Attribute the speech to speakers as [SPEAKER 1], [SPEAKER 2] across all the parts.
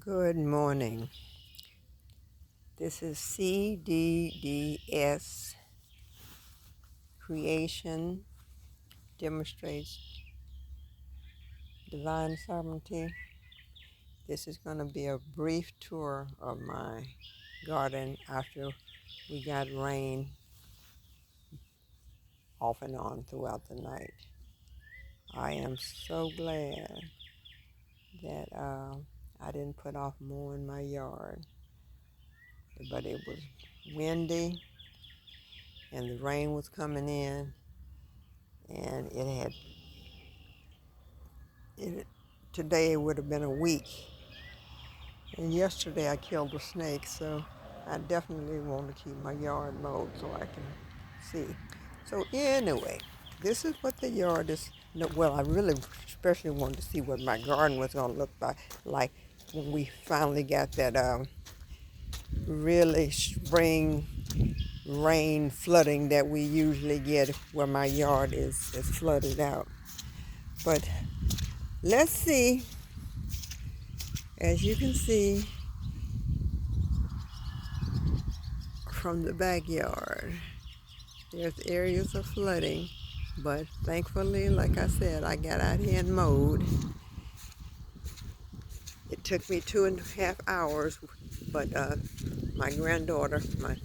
[SPEAKER 1] Good morning. This is C.D.D.S. Creation Demonstrates Divine Sovereignty. This is going to be a brief tour of my garden after we got rain off and on throughout the night. I am so glad that I didn't put off mowing my yard, but it was windy and the rain was coming in, and today it would have been a week. And yesterday I killed a snake, so I definitely want to keep my yard mowed so I can see. So anyway, this is what the yard is. No, well, I really especially wanted to see what my garden was going to look like when we finally got that really spring rain flooding that we usually get where my yard is flooded out. But let's see. As you can see from the backyard, there's areas of flooding, but thankfully, like I said, I got out here and mowed. It took me 2.5 hours, but my granddaughter, my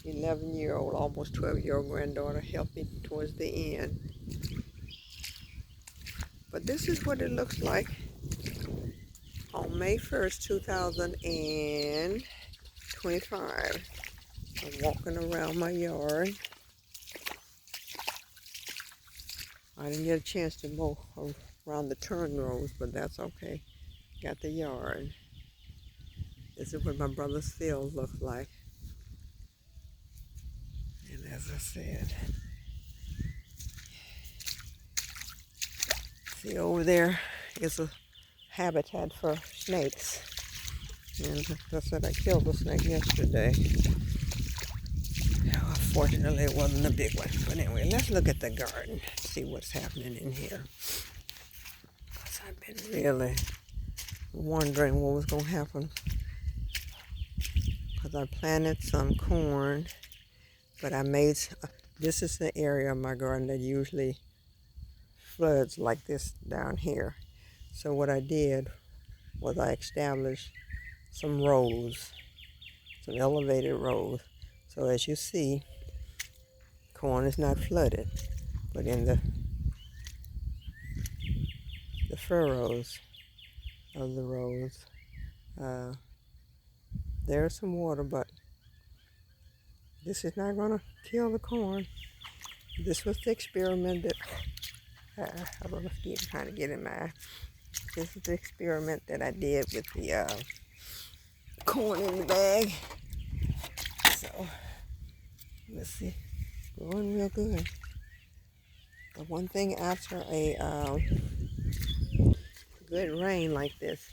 [SPEAKER 1] 11-year-old, almost 12-year-old granddaughter, helped me towards the end. But this is what it looks like on May 1st, 2025. I'm walking around my yard. I didn't get a chance to mow around the turn rows, but that's okay. Got the yard. This is what my brother's field looks like. And as I said, see over there is a habitat for snakes. And like I said, I killed a snake yesterday. Fortunately, it wasn't a big one. But anyway, let's look at the garden, see what's happening in here. Because I've been really wondering what was going to happen. Because I planted some corn, but this is the area of my garden that usually floods like this down here. So what I did was I established some rows, some elevated rows. So as you see, corn is not flooded, but in the furrows of the rows, there's some water, but this is not going to kill the corn. This was the experiment that, I don't know if you're trying to get in my, this is the experiment that I did with the corn in the bag. So, let's see, growing real good. But one thing after a good rain like this,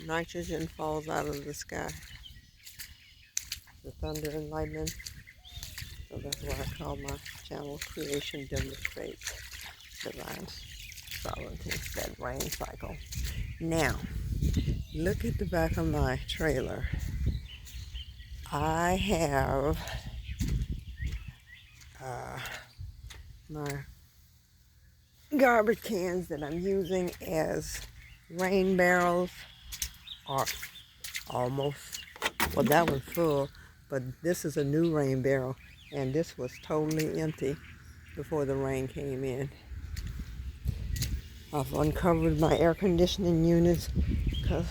[SPEAKER 1] nitrogen falls out of the sky. The thunder and lightning. So that's why I call my channel Creation Demonstrates Divine Sovereignty, that rain cycle. Now, look at the back of my trailer. I have my garbage cans that I'm using as rain barrels are almost, well, that one's full, but this is a new rain barrel, and this was totally empty before the rain came in. I've uncovered my air conditioning units because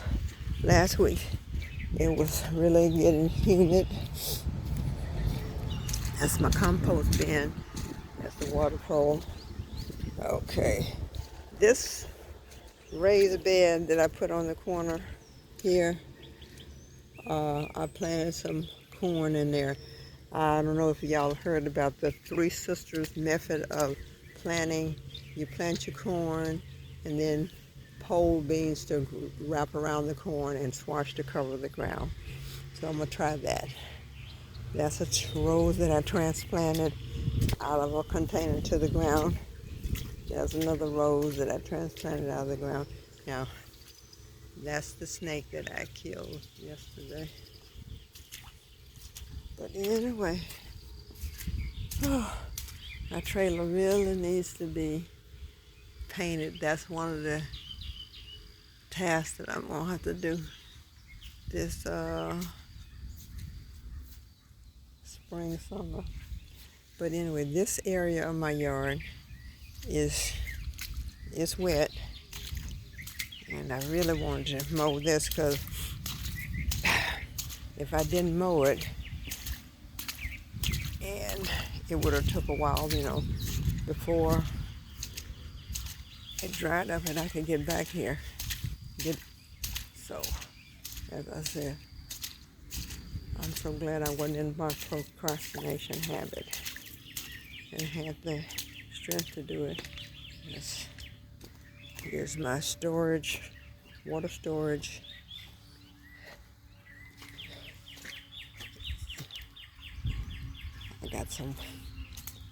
[SPEAKER 1] last week it was really getting humid. That's my compost bin. That's the water pole. Okay. This raised bed that I put on the corner here, I planted some corn in there. I don't know if y'all heard about the Three Sisters method of planting. You plant your corn and then pole beans to wrap around the corn and swash to cover the ground. So I'm going to try that. That's a rose that I transplanted out of a container to the ground. There's another rose that I transplanted out of the ground. Now, that's the snake that I killed yesterday. But anyway, my trailer really needs to be painted. That's one of the tasks that I'm gonna have to do this spring, summer. But anyway, this area of my yard is wet, and I really wanted to mow this because if I didn't mow it, and it would have took a while, before it dried up and I could get back here. So, as I said, I'm so glad I wasn't in my procrastination habit and had the strength to do it. Here's my storage, water storage. I got some,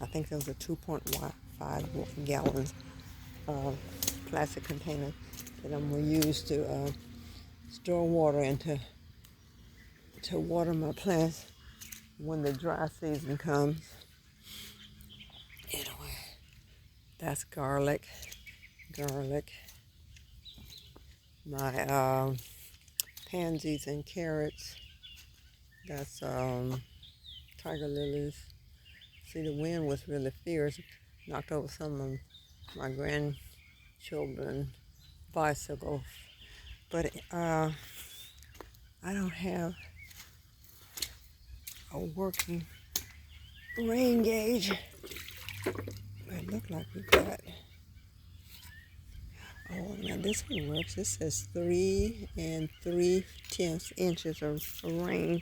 [SPEAKER 1] I think those are 2.5 gallons plastic container that I'm going to use to store water and to water my plants when the dry season comes. Anyway, that's garlic. My pansies and carrots. That's tiger lilies. See, the wind was really fierce. Knocked over some of my grandchildren's bicycles. But I don't have a working rain gauge. But it looked like we got, oh, now this one works. This says 3 3/10 inches of rain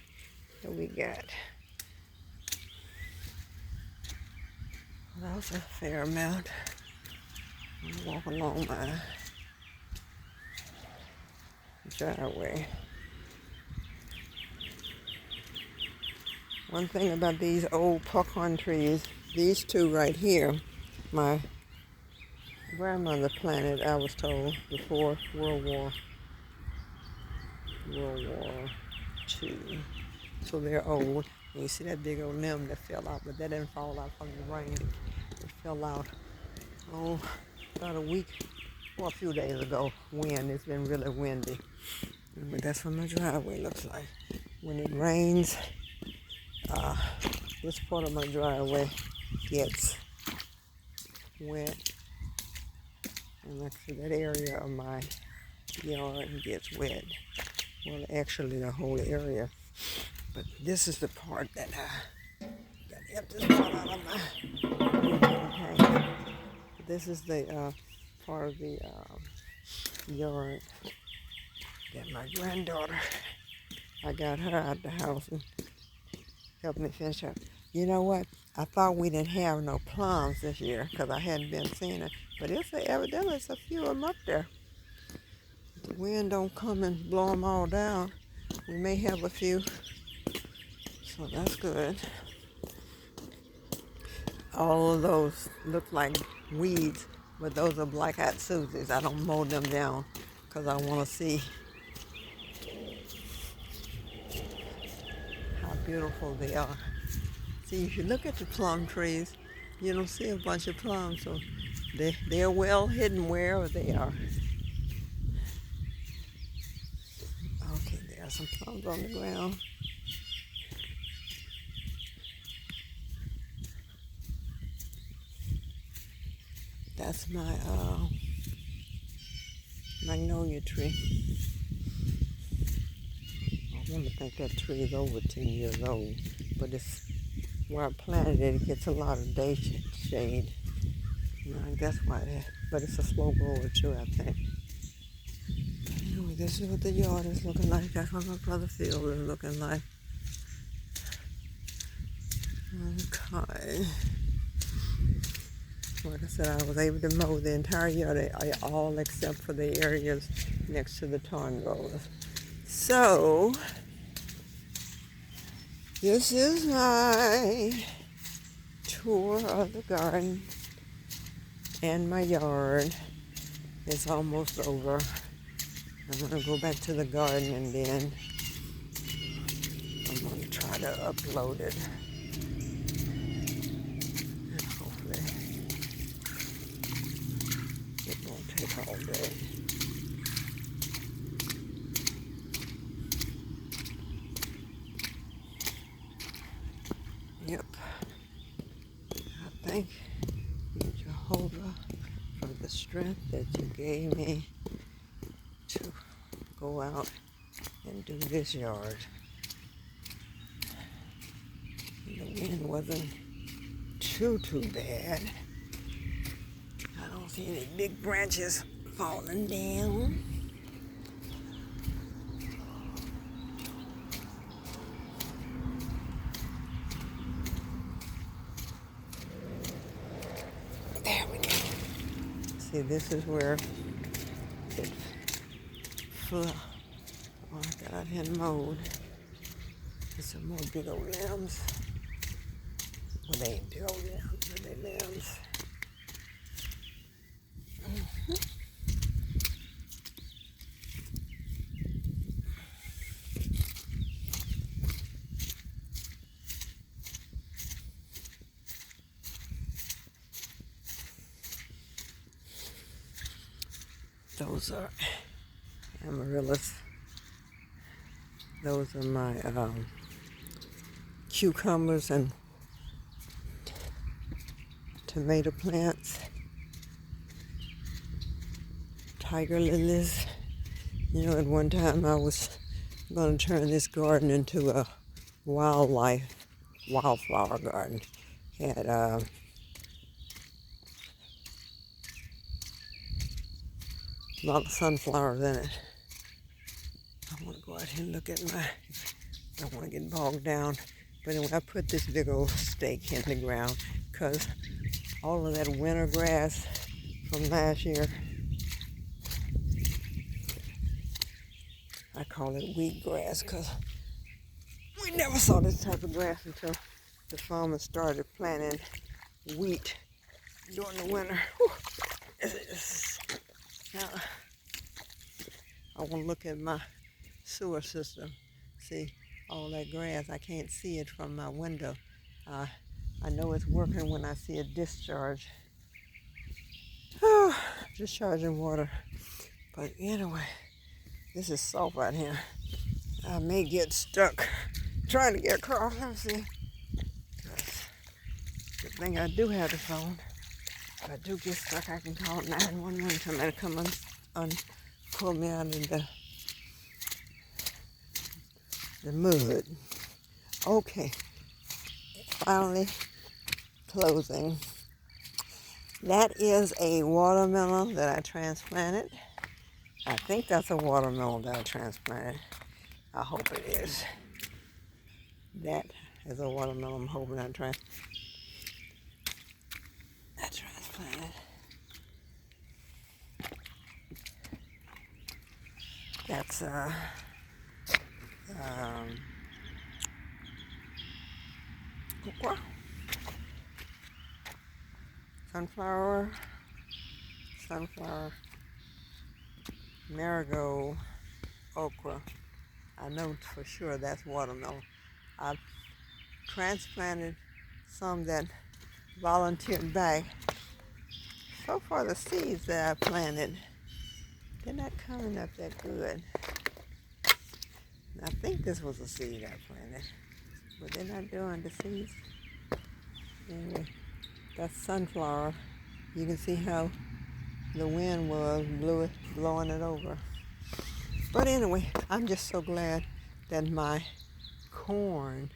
[SPEAKER 1] that we got. Well, that was a fair amount. I'm gonna walk along my driveway. One thing about these old puckhorn trees, these two right here, my grandmother planted, I was told, before World War II. So they're old. And you see that big old limb that fell out, but that didn't fall out from the rain. It fell out, about a week or a few days ago. Wind, it's been really windy. But that's what my driveway looks like. When it rains, this part of my driveway gets wet. And actually that area of my yard gets wet. Well, actually the whole area. But this is the part that I got to empty this part out of my tank. This is the part of the yard that my granddaughter, I got her out the house and helped me finish up. You know what? I thought we didn't have no plums this year because I hadn't been seeing it. But evidently it's a few of them up there. If the wind don't come and blow them all down, we may have a few. So that's good. All of those look like weeds, but those are black-eyed Susies. I don't mow them down because I want to see how beautiful they are. See, if you look at the plum trees, you don't see a bunch of plums, so they're well hidden wherever they are. Okay, there are some plums on the ground. That's my magnolia tree. I want to think that tree is over 10 years old, but it's where I planted it. It gets a lot of day shade. That's why but it's a slow grower too, I think. Anyway, this is what the yard is looking like. That's what my brother field is looking like. Okay. Like I said, I was able to mow the entire yard, all except for the areas next to the tondros. So, this is my tour of the garden and my yard. It's almost over. I'm going to go back to the garden and then I'm going to try to upload it. And hopefully it won't take all day. Yep. I thank you, Jehovah, for the strength that you gave me to go out and do this yard. The wind wasn't too bad. I don't see any big branches falling down. There we go. See, this is where it flew. Oh, I got out here and mowed. There's some more big old limbs. Well, they ain't big old limbs, but they limbs. Those are amaryllis. Those are my cucumbers and tomato plants. Tiger lilies. You know, at one time I was going to turn this garden into a wildflower garden. Had a lot of sunflowers in it. I want to go out here and look at I don't want to get bogged down. But anyway, I put this big old stake in the ground because all of that winter grass from last year, I call it wheat grass because we never saw this type of grass until the farmers started planting wheat during the winter. Now, I want to look at my sewer system. See all that grass. I can't see it from my window. I know it's working when I see it discharge. Discharging water. But anyway, this is soft out here. I may get stuck trying to get across. Let me see. Good thing I do have the phone. If I do get stuck, I can call 911. Somebody come pull me out of the mud. Okay, finally closing. That is a watermelon that I transplanted. I think that's a watermelon that I transplanted. I hope it is. That is a watermelon I'm hoping I transplanted. That's okra, sunflower, marigold, okra. I know for sure that's watermelon. I've transplanted some that volunteered back. So far the seeds that I planted, they're not coming up that good. I think this was a seed I planted, but they're not doing the seeds. Anyway, that's sunflower. You can see how the wind blew it, blowing it over. But anyway, I'm just so glad that my corn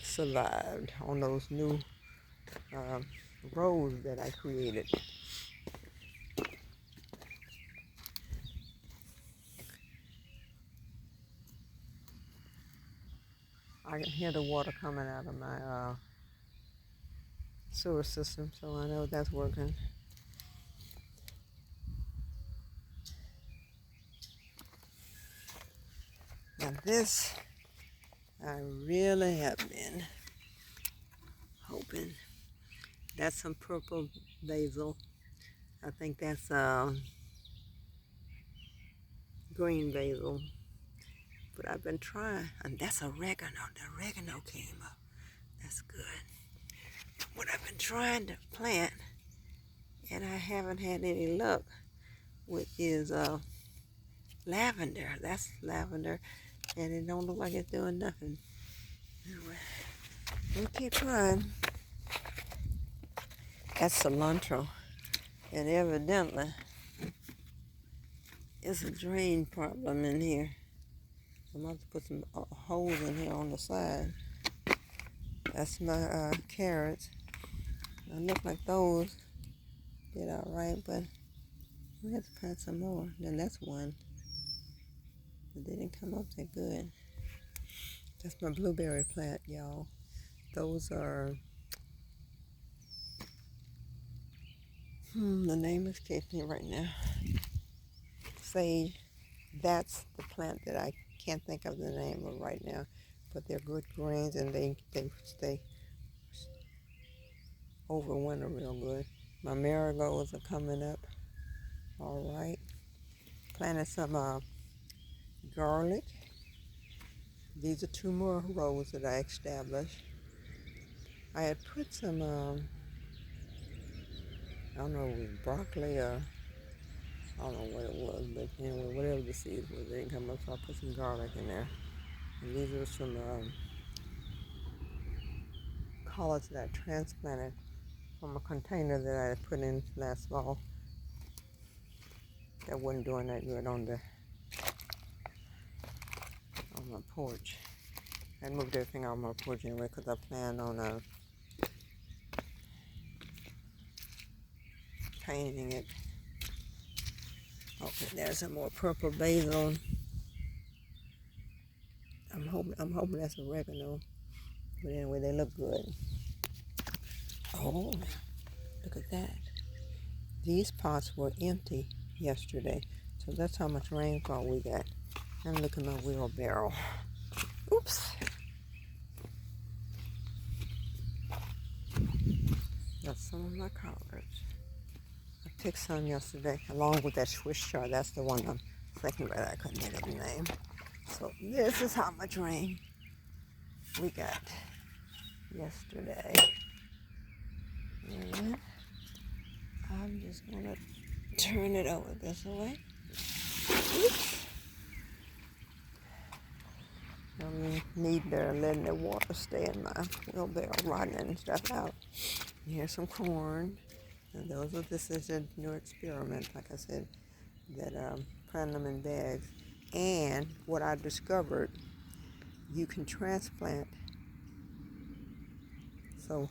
[SPEAKER 1] survived on those new rows that I created. I can hear the water coming out of my sewer system, so I know that's working. Now this, I really have been hoping. That's some purple basil. I think that's green basil. But I've been trying, and that's oregano. The oregano came up. That's good. What I've been trying to plant, and I haven't had any luck with, is lavender. That's lavender, and it don't look like it's doing nothing. Anyway, we'll keep trying. That's cilantro, and evidently it's a drain problem in here. I'm going to put some holes in here on the side. That's my carrots. It look like those did all right, but we have to plant some more. Then that's one. But they didn't come up that good. That's my blueberry plant, y'all. Those are, the name escapes me right now. Sage. That's the plant that I can't think of the name of right now. But they're good greens, and they stay over winter real good. My marigolds are coming up all right. Planted some garlic. These are 2 more rows that I established. I had put some, I don't know, it was broccoli or I don't know what it was, but anyway, whatever the seeds were, they didn't come up, so I put some garlic in there. And these are some collards that I transplanted from a container that I had put in last fall. That wasn't doing that good on my porch. I moved everything on my porch anyway because I plan on painting it. Okay, there's some more purple basil. I'm hoping that's oregano. But anyway, they look good. Oh, look at that. These pots were empty yesterday, so that's how much rainfall we got. And look at my wheelbarrow. Oops. That's some of my collards. I picked some yesterday, along with that Swiss chard. That's the one I'm thinking about. I couldn't think of the name. So this is how much rain we got yesterday. And I'm just gonna turn it over this way. Oops. I need letting the water stay in my wheelbarrow, rotting stuff out. Here's some corn. And this is a new experiment, like I said, that planting them in bags. And what I discovered, you can transplant. So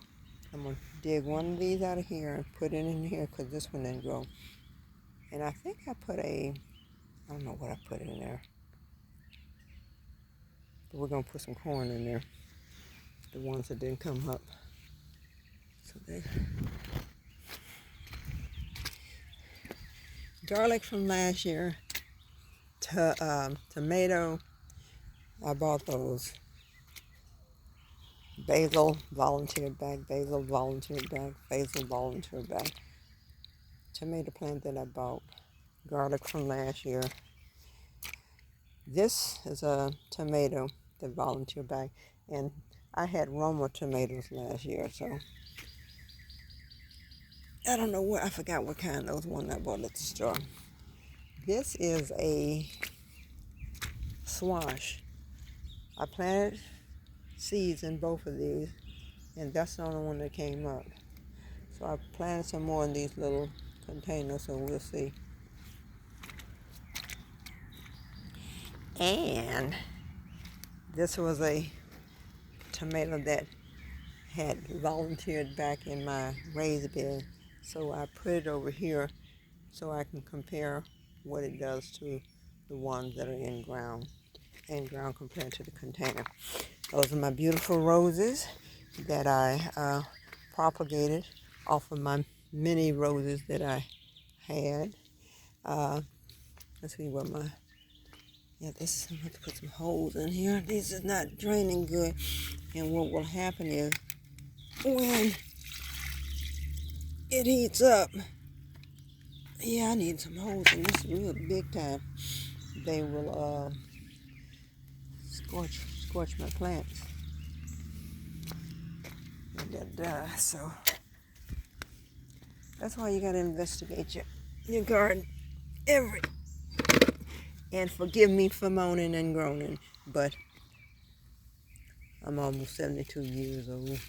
[SPEAKER 1] I'm going to dig one of these out of here and put it in here because this one didn't grow. And I think I don't know what I put in there. But we're going to put some corn in there, the ones that didn't come up. So garlic from last year, tomato, I bought those. Basil, volunteered back, basil, volunteered back, basil, volunteered back. Tomato plant that I bought, garlic from last year. This is a tomato that volunteered back, and I had Roma tomatoes last year, so I don't know I forgot what kind those ones I bought at the store. This is a squash. I planted seeds in both of these, and that's the only one that came up. So I planted some more in these little containers, so we'll see. And this was a tomato that had volunteered back in my raised bed, so I put it over here so I can compare what it does to the ones that are in ground compared to the container. Those are my beautiful roses that I propagated off of my mini roses that I had. Let's see what I'm going to put some holes in here. This is not draining good. And what will happen is when it heats up, I need some holes in this real big time. they will scorch my plants and they'll die. So that's why you gotta investigate your garden every. And forgive me for moaning and groaning, but I'm almost 72 years old,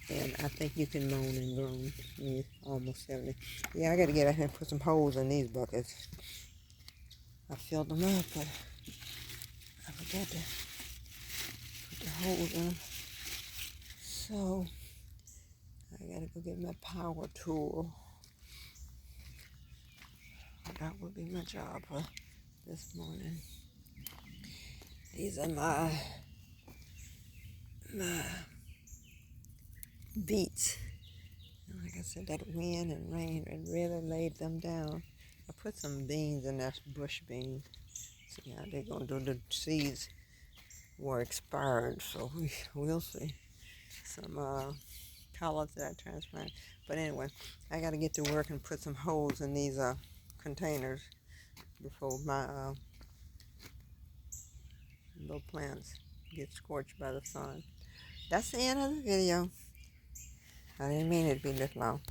[SPEAKER 1] and I think you can moan and groan when you're almost 70. Yeah, I gotta get out here and put some holes in these buckets. I filled them up, but I forgot to put the holes in. So I gotta go get my power tool. That would be my job for this morning. These are my beets. And like I said, that wind and rain had really laid them down. I put some beans in that bush beans. See how they're gonna do. The seeds were expired, so we'll see. Some collards that I transplanted. But anyway, I got to get to work and put some holes in these containers before my little plants get scorched by the sun. That's the end of the video. I didn't mean it to be this long.